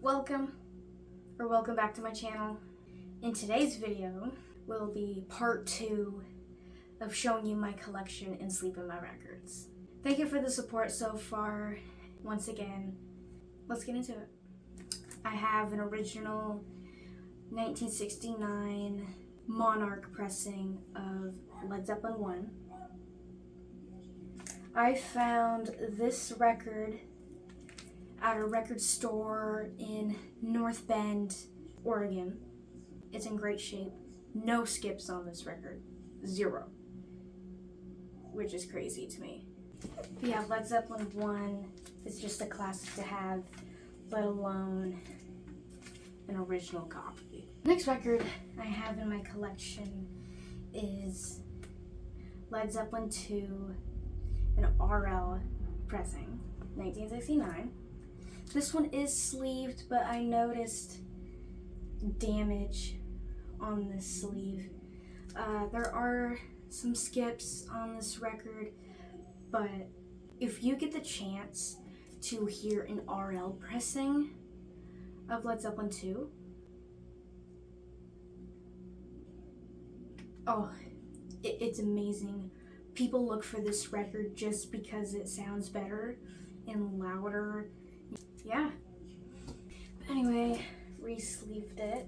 Welcome back to my channel. In today's video will be part 2 of showing you my collection and Sleep in My Records. Thank you for the support so far. Once again, let's get into it. I have an original 1969 Monarch pressing of Led Zeppelin 1. I found this record at a record store in North Bend, Oregon. It's in great shape. No skips on this record. 0. Which is crazy to me. But yeah, Led Zeppelin 1 is just a classic to have, let alone an original copy. Next record I have in my collection is Led Zeppelin 2, an RL pressing, 1969. This one is sleeved, but I noticed damage on this sleeve. There are some skips on this record, but if you get the chance to hear an RL pressing of Led Zeppelin 2, it's amazing. People look for this record just because it sounds better and louder. Yeah. But anyway, re-sleeved it.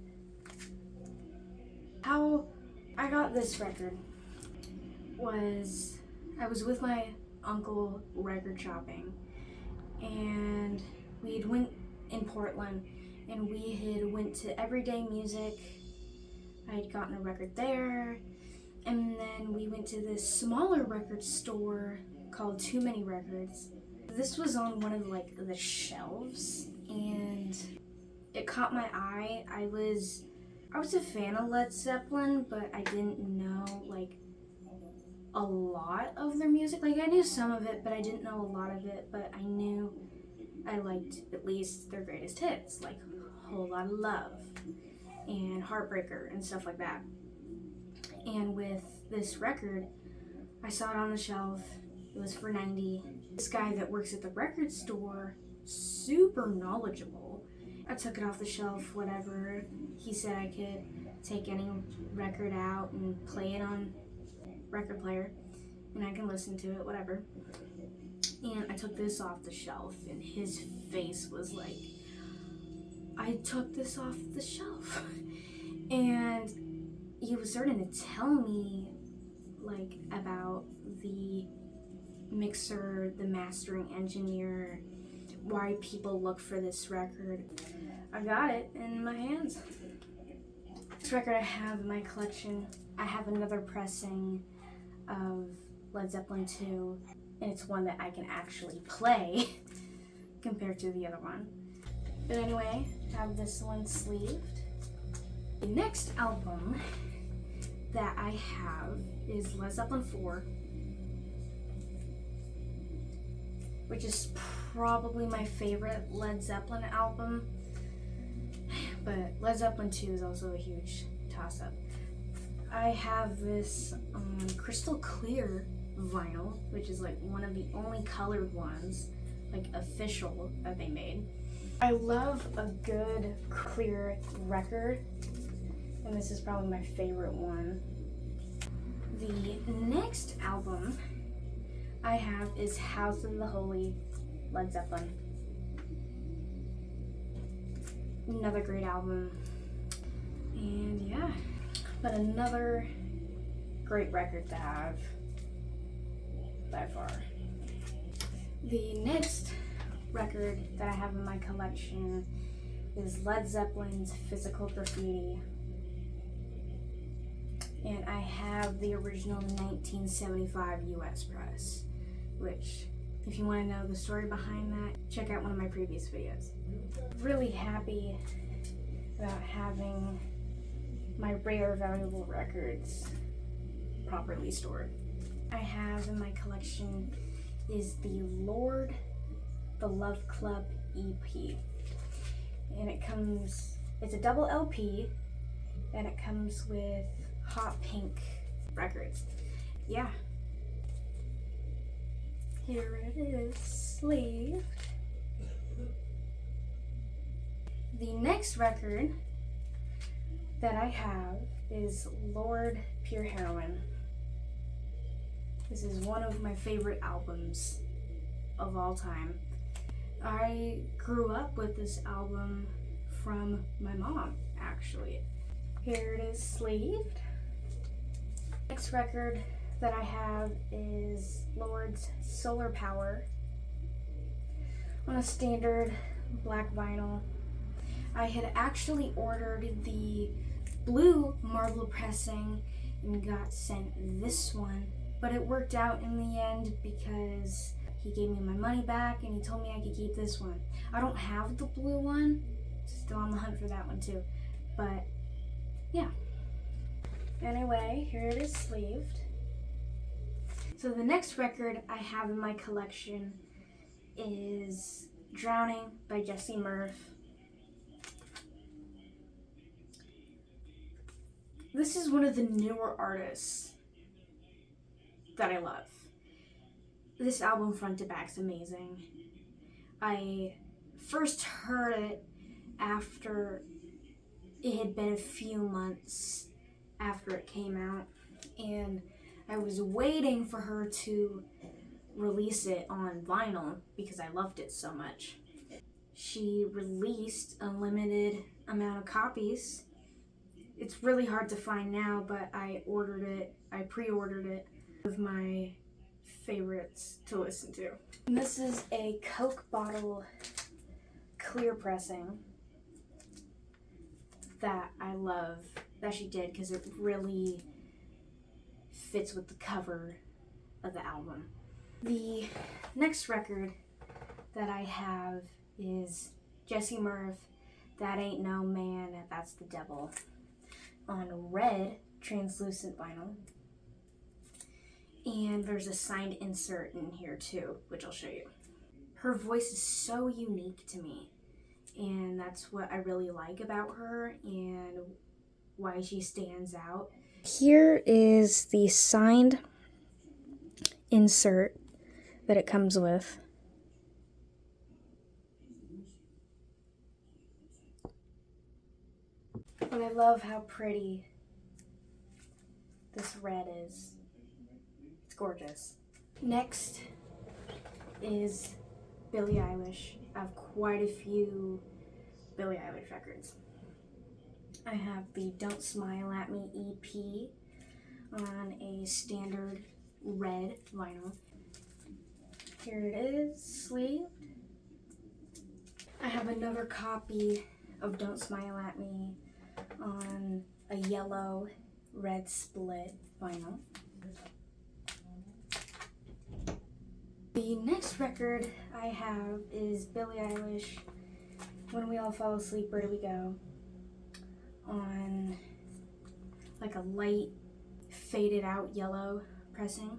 How I got this record was I was with my uncle record shopping, and we had went in Portland, and we had went to Everyday Music. I had gotten a record there, and then we went to this smaller record store called Too Many Records. This was on one of the shelves, and it caught my eye. I was a fan of Led Zeppelin, but I didn't know a lot of their music. I knew some of it, but I didn't know a lot of it. But I knew I liked at least their greatest hits, like Whole Lot of Love and Heartbreaker and stuff like that. And with this record, I saw it on the shelf. It was for $90. This guy that works at the record store, super knowledgeable. I took it off the shelf, whatever. He said I could take any record out and play it on record player, and I can listen to it, whatever. And I took this off the shelf, and his face was like, I took this off the shelf. And he was starting to tell me about the mixer, the mastering engineer, why people look for this record. I got it in my hands. This record I have in my collection, I have another pressing of Led Zeppelin 2, and it's one that I can actually play compared to the other one. But anyway, I have this one sleeved. The next album that I have is Led Zeppelin 4, which is probably my favorite Led Zeppelin album, but Led Zeppelin 2 is also a huge toss-up. I have this crystal clear vinyl, which is one of the only colored ones, official, that they made. I love a good clear record, and this is probably my favorite one. The next album I have is House of the Holy, Led Zeppelin. Another great album. And yeah, but another great record to have by far. The next record that I have in my collection is Led Zeppelin's Physical Graffiti. And I have the original 1975 US press, which, if you want to know the story behind that, check out one of my previous videos. Really happy about having my rare, valuable records properly stored. I have in my collection is the Lord, the Love Club EP. And it's a double LP, and it comes with hot pink records. Yeah. Here it is, sleeved. The next record that I have is Lord Pure Heroin. This is one of my favorite albums of all time. I grew up with this album from my mom, actually. Here it is sleeved. Next record that I have is Lord's Solar Power on a standard black vinyl. I had actually ordered the blue marble pressing and got sent this one, but it worked out in the end because he gave me my money back and he told me I could keep this one. I don't have the blue one, still on the hunt for that one too, but yeah. Anyway, here it is sleeved. So the next record I have in my collection is Drowning by Jesse Murph. This is one of the newer artists that I love. This album front to back's amazing. I first heard it after it had been a few months after it came out, and I was waiting for her to release it on vinyl because I loved it so much. She released a limited amount of copies. It's really hard to find now, but I pre-ordered it. One of my favorites to listen to. And this is a Coke bottle clear pressing that I love that she did because it really fits with the cover of the album. The next record that I have is Jesse Murph, That Ain't No Man, That's the Devil, on red translucent vinyl. And there's a signed insert in here too, which I'll show you. Her voice is so unique to me, and that's what I really like about her and why she stands out. Here is the signed insert that it comes with. And I love how pretty this red is. It's gorgeous. Next is Billie Eilish. I have quite a few Billie Eilish records. I have the Don't Smile at Me EP on a standard red vinyl. Here it is, sleeved. I have another copy of Don't Smile at Me on a yellow red split vinyl. The next record I have is Billie Eilish, When We All Fall Asleep, Where Do We Go, on like a light faded out yellow pressing.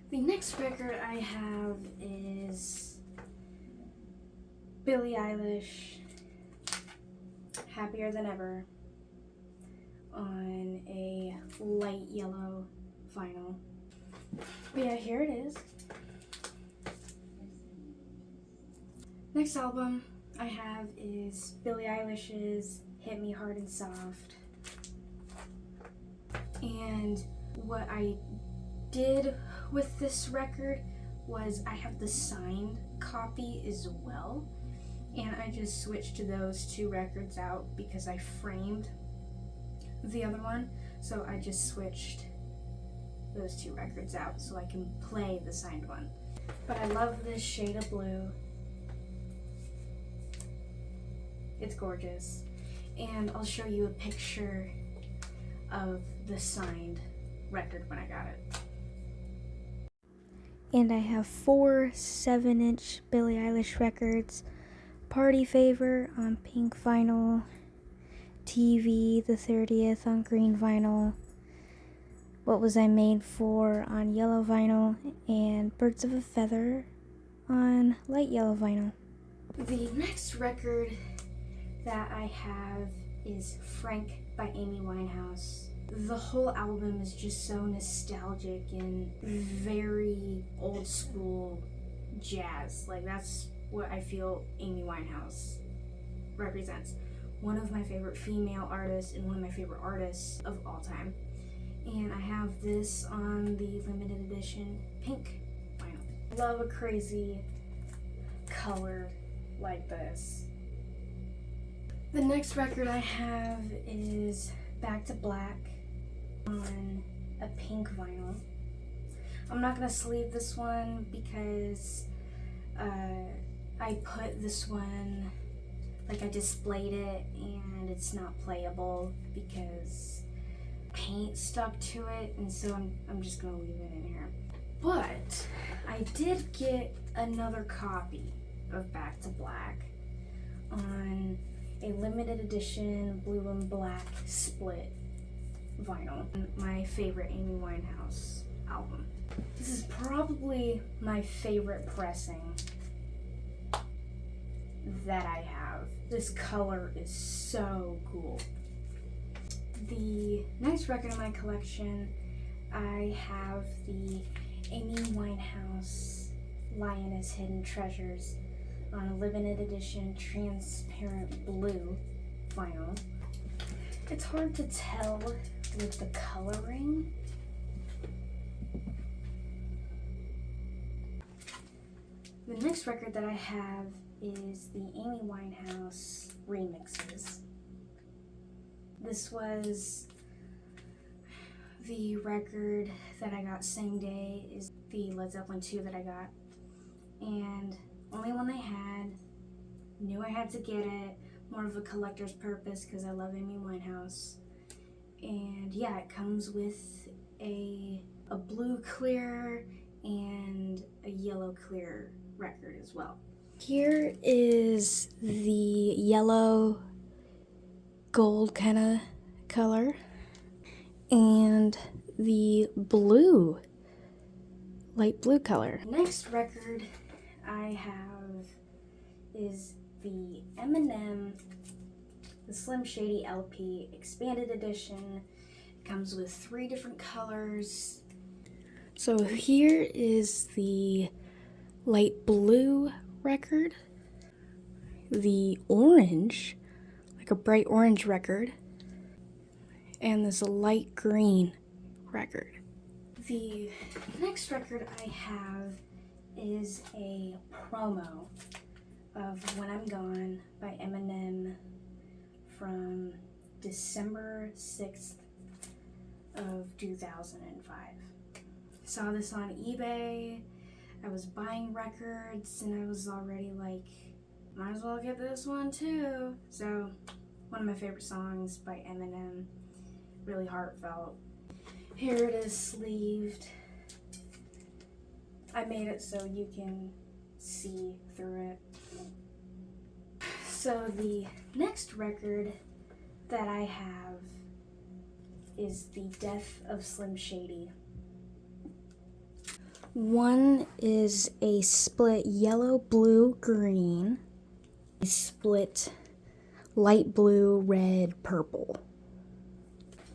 The next record I have is Billie Eilish, Happier Than Ever, on a light yellow vinyl. But yeah, here it is. Next album I have is Billie Eilish's Hit Me Hard and Soft. And what I did with this record was I have the signed copy as well, and I just switched to those two records out because I framed the other one, so I just switched those two records out so I can play the signed one. But I love this shade of blue. It's gorgeous, and I'll show you a picture of the signed record when I got it. And I have 4 7-inch Billie Eilish records. Party Favor on pink vinyl, TV the 30th on green vinyl, What Was I Made For on yellow vinyl, and Birds of a Feather on light yellow vinyl. The next record that I have is Frank by Amy Winehouse. The whole album is just so nostalgic and very old school jazz. Like, that's what I feel Amy Winehouse represents. One of my favorite female artists and one of my favorite artists of all time. And I have this on the limited edition pink vinyl. Love a crazy color like this. The next record I have is Back to Black on a pink vinyl. I'm not gonna sleeve this one because I put this one, like, I displayed it and it's not playable because paint stuck to it, and so I'm just gonna leave it in here. But I did get another copy of Back to Black on a limited edition blue and black split vinyl. My favorite Amy Winehouse album. This is probably my favorite pressing that I have. This color is so cool. The next record in my collection, I have the Amy Winehouse Lioness Hidden Treasures on a limited edition transparent blue vinyl. It's hard to tell with the coloring. The next record that I have is the Amy Winehouse remixes. This was the record that I got same day is the Led Zeppelin 2 that I got. And only one they had. Knew I had to get it. More of a collector's purpose because I love Amy Winehouse. And yeah, it comes with a blue clear and a yellow clear record as well. Here is the yellow gold kind of color and the blue, light blue color. Next record I have is the Eminem, the Slim Shady LP expanded edition. It comes with 3 different colors. So here is the light blue record, the orange, like a bright orange record, and this light green record. The next record I have is a promo of When I'm Gone by Eminem from December 6th of 2005. Saw this on eBay. I was buying records and I was already like, might as well get this one too. So, one of my favorite songs by Eminem, really heartfelt. Here it is sleeved. I made it so you can see through it. So the next record that I have is The Death of Slim Shady. One is a split yellow, blue, green, a split light blue, red, purple.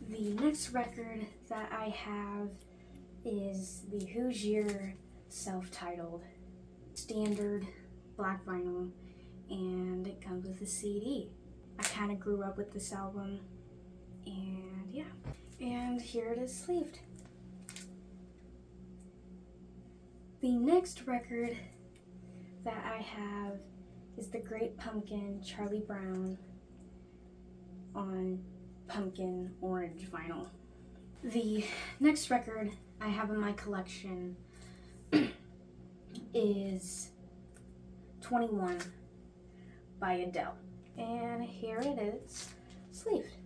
The next record that I have is the Who's Your self-titled standard black vinyl, and it comes with a CD. I kind of grew up with this album, and yeah. And here it is sleeved. The next record that I have is The Great Pumpkin, Charlie Brown, on pumpkin orange vinyl. The next record I have in my collection is 21 by Adele. And here it is, sleeved.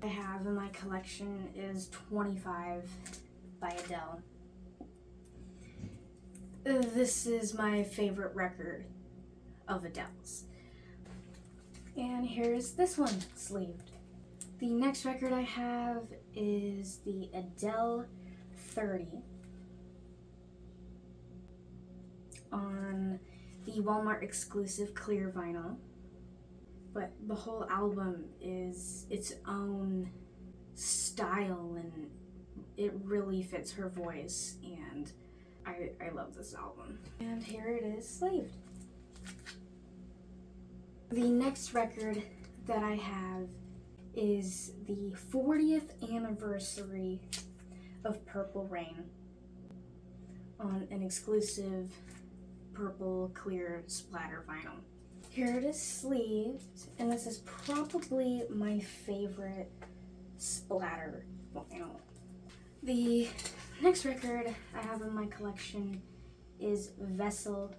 I have in my collection is 25 by Adele. This is my favorite record of Adele's. And here's this one, sleeved. The next record I have is the Adele 30 on the Walmart exclusive clear vinyl. But the whole album is its own style and it really fits her voice, and I love this album. And here it is, sleeved. The next record that I have is the 40th anniversary of Purple Rain on an exclusive purple clear splatter vinyl. Here it is sleeved, and this is probably my favorite splatter vinyl. The next record I have in my collection is Vessel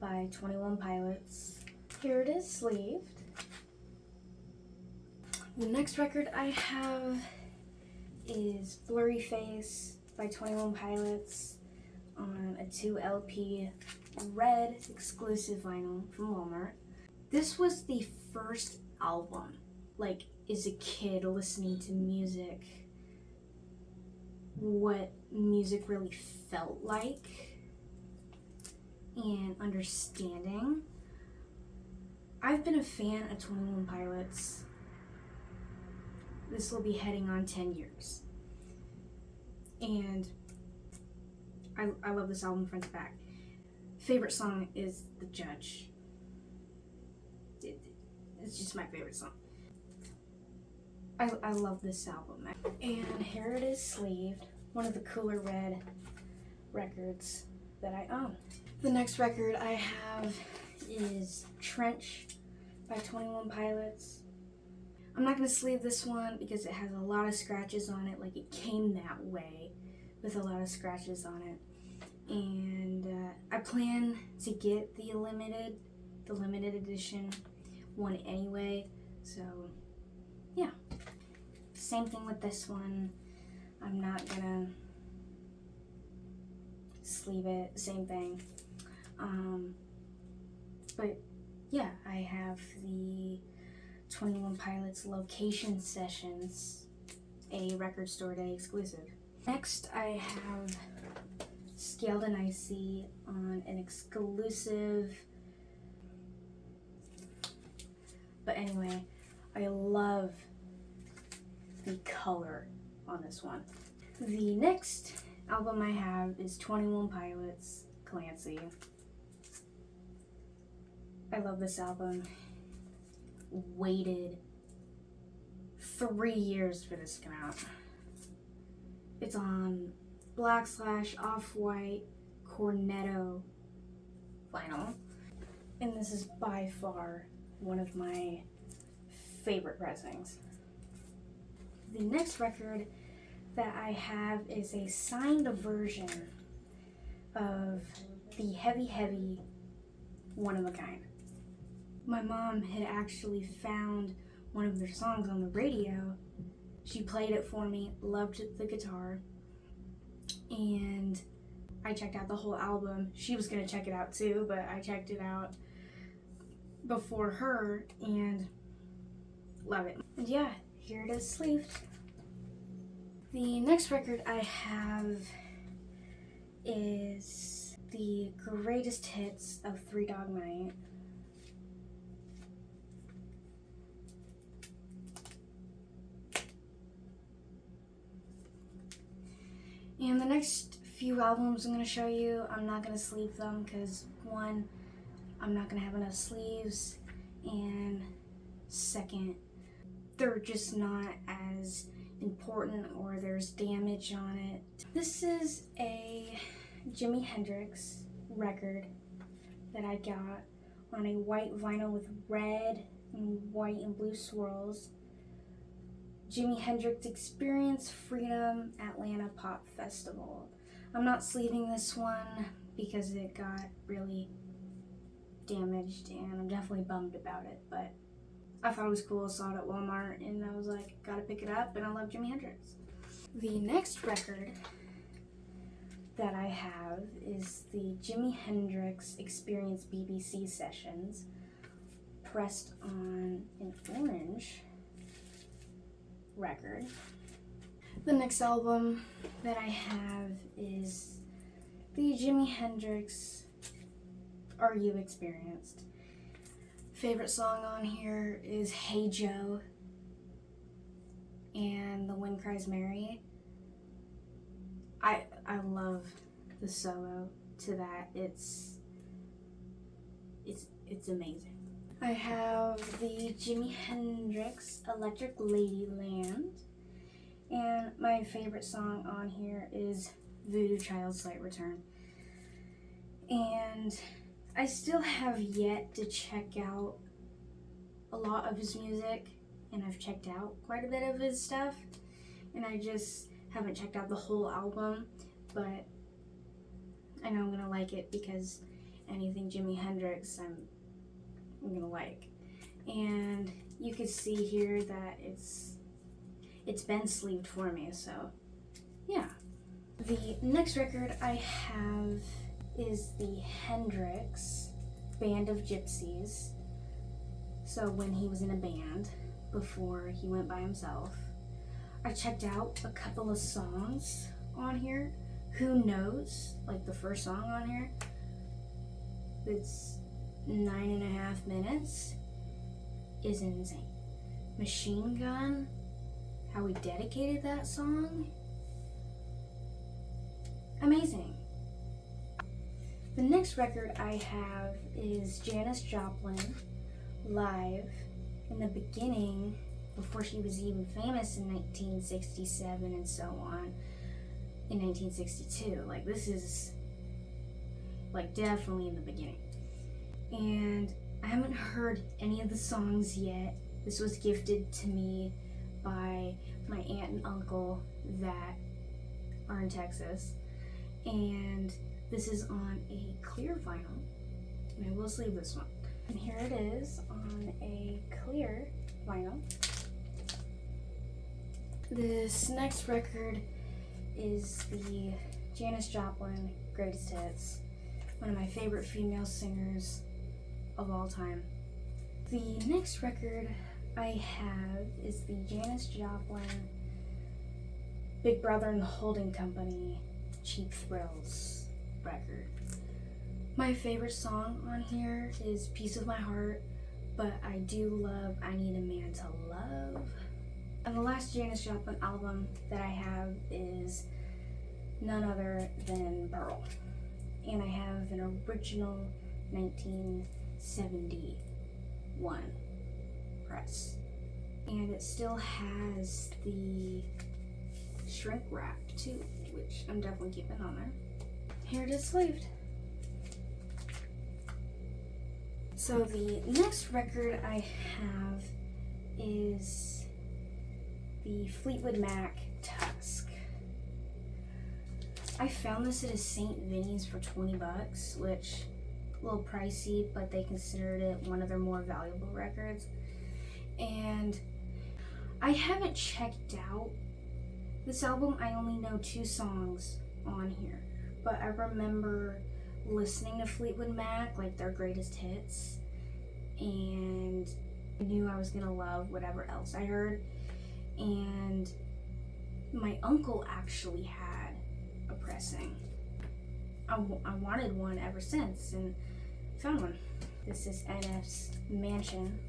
by 21 Pilots. Here it is sleeved. The next record I have is Blurry Face by 21 Pilots on a 2 LP red exclusive vinyl from Walmart. This was the first album, like as a kid listening to music, what music really felt like and understanding. I've been a fan of 21 Pilots. This will be heading on 10 years. And I love this album front to back. Favorite song is The Judge. It's just my favorite song. I love this album. And here it is sleeved. One of the cooler red records that I own. The next record I have is Trench by 21 Pilots. I'm not going to sleeve this one because it has a lot of scratches on it. Like, it came that way with a lot of scratches on it. And I plan to get the limited edition one anyway. So, yeah. Same thing with this one. I'm not gonna sleeve it. Same thing. But yeah, I have the 21 Pilots Location Sessions, a Record Store Day exclusive. Next, I have Scaled and Icy on an exclusive. But anyway, I love the color on this one. The next album I have is 21 Pilots, Clancy. I love this album. Waited 3 years for this to come out. It's on black / off-white cornetto vinyl. And this is by far one of my favorite pressings. The next record that I have is a signed version of the Heavy One of a Kind. My mom had actually found one of their songs on the radio. She played it for me, loved the guitar, and I checked out the whole album. She was gonna check it out too, but I checked it out before her and love it. And yeah, here it is sleeved. The next record I have is the greatest hits of Three Dog Night. And the next few albums I'm going to show you, I'm not going to sleeve them because, one, I'm not going to have enough sleeves, and second, they're just not as important or there's damage on it. This is a Jimi Hendrix record that I got on a white vinyl with red and white and blue swirls. Jimi Hendrix Experience Freedom Atlanta Pop Festival. I'm not sleeving this one because it got really damaged and I'm definitely bummed about it, but I thought it was cool. I saw it at Walmart and I was like, gotta pick it up, and I love Jimi Hendrix. The next record that I have is the Jimi Hendrix Experience BBC Sessions, pressed on an orange record. The next album that I have is the Jimi Hendrix Are You Experienced? Favorite song on here is Hey Joe and The Wind Cries Mary. I love the solo to that. It's amazing. I have the Jimi Hendrix Electric Ladyland, and my favorite song on here is Voodoo Child's Slight Return. And I still have yet to check out a lot of his music, and I've checked out quite a bit of his stuff, and I just haven't checked out the whole album, but I know I'm gonna like it because anything Jimi Hendrix I'm gonna like. And you can see here that it's been sleeved for me, so yeah. The next record I have is the Hendrix Band of Gypsies. So when he was in a band before he went by himself. I checked out a couple of songs on here. Who Knows, like the first song on here, it's 9.5 minutes, is insane. Machine Gun, how he dedicated that song, amazing. The next record I have is Janis Joplin live in the beginning, before she was even famous in 1967 and so on, in 1962. Like, this is like definitely in the beginning. And I haven't heard any of the songs yet. This was gifted to me by my aunt and uncle that are in Texas. And this is on a clear vinyl. And I will sleeve this one. And here it is on a clear vinyl. This next record is the Janis Joplin Greatest Hits, one of my favorite female singers of all time. The next record I have is the Janis Joplin Big Brother and the Holding Company Cheap Thrills record. My favorite song on here is Piece of My Heart, but I do love I Need a Man to Love. And the last Janis Joplin album that I have is none other than Pearl. And I have an original 1971 press. And it still has the shrink wrap too, which I'm definitely keeping on there. Here it is sleeved. So the next record I have is the Fleetwood Mac Tusk. I found this at a St. Vinny's for $20, which a little pricey, but they considered it one of their more valuable records. And I haven't checked out this album. I only know 2 songs on here, but I remember listening to Fleetwood Mac, like their greatest hits, and I knew I was gonna love whatever else I heard. And my uncle actually had a pressing. I wanted one ever since, and found one. This is NF's Mansion.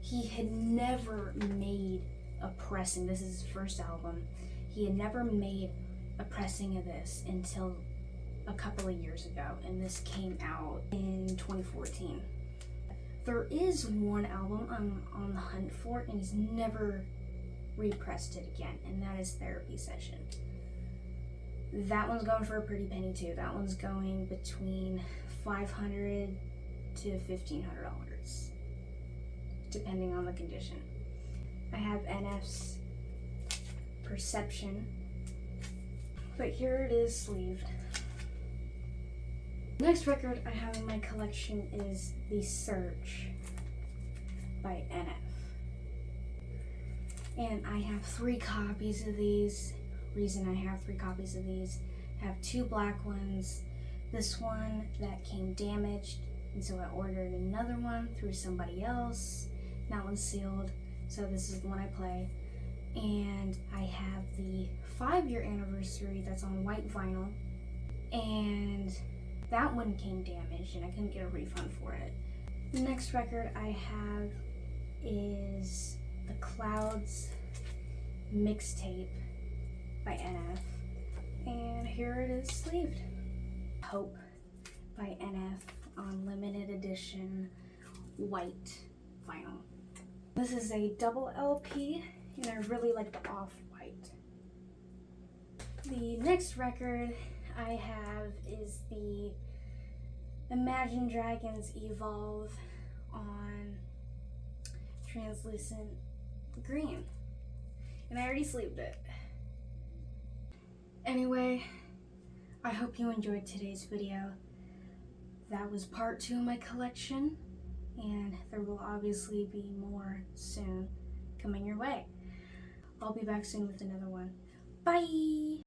He had never made a pressing. This is his first album. He had never made a pressing of this until a couple of years ago, and this came out in 2014. There is one album I'm on the hunt for, and he's never repressed it again, and that is Therapy Session. That one's going for a pretty penny too. That one's going between $500 to $1,500, depending on the condition. I have NF's Perception, but here it is sleeved. Next record I have in my collection is The Search by NF. And I have 3 copies of these. Reason I have 3 copies of these, I have 2 black ones. This one that came damaged, and so I ordered another one through somebody else. That one's sealed, so this is the one I play. And I have the 5-year anniversary that's on white vinyl, and that one came damaged and I couldn't get a refund for it. The next record I have is The Clouds mixtape by NF, And here it is sleeved. Hope by NF on limited edition white vinyl. This is a double LP, and I really like the off-white. The next record I have is the Imagine Dragons Evolve on translucent green, and I already sleeved it. Anyway, I hope you enjoyed today's video. That was part 2 of my collection, and there will obviously be more soon coming your way. I'll be back soon with another one. Bye!